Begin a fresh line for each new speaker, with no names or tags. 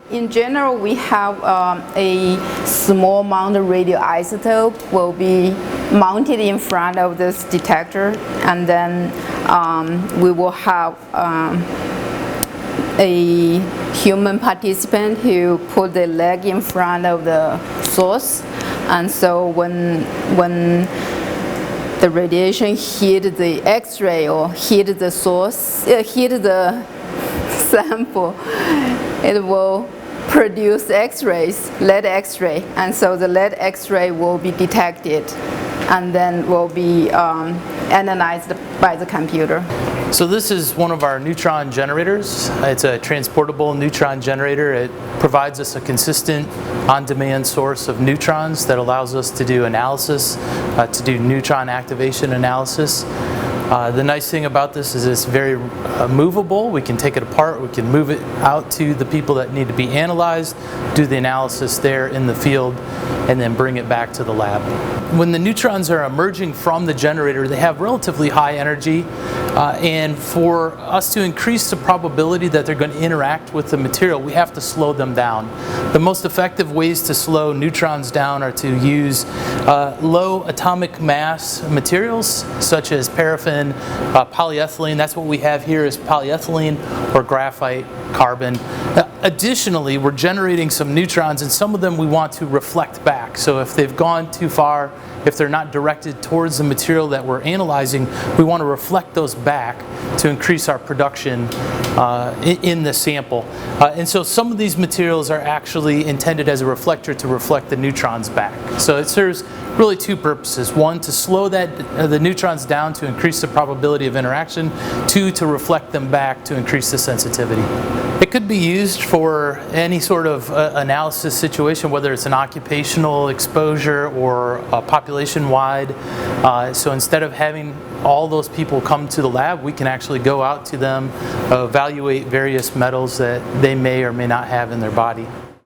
In general, we have a small amount of radioisotope will be mounted in front of this detector, and then we will have a human participant who put the leg in front of the source, and so when the radiation hit the X-ray or hit the source, hit the sample, it will produce X-rays, lead X-ray, and so the lead X-ray will be detected and then will be analyzed by the computer.
So this is one of our neutron generators. It's a transportable neutron generator. It provides us a consistent on-demand source of neutrons that allows us to do analysis, to do neutron activation analysis. The nice thing about this is it's very movable. We can take it apart, we can move it out to the people that need to be analyzed, do the analysis there in the field, and then bring it back to the lab. When the neutrons are emerging from the generator, they have relatively high energy, and for us to increase the probability that they're going to interact with the material, we have to slow them down. The most effective ways to slow neutrons down are to use low atomic mass materials such as paraffin, polyethylene. That's what we have here is polyethylene or graphite, carbon. Additionally, we're generating some neutrons, and some of them we want to reflect back. So if they've gone too far, if they're not directed towards the material that we're analyzing, we want to reflect those back to increase our production in the sample. And so some of these materials are actually intended as a reflector to reflect the neutrons back. So it serves really two purposes. One, to slow the neutrons down to increase the probability of interaction. Two, to reflect them back to increase the sensitivity. It could be used for any sort of analysis situation, whether it's an occupational exposure or population-wide. So instead of having all those people come to the lab, we can actually go out to them, evaluate various metals that they may or may not have in their body.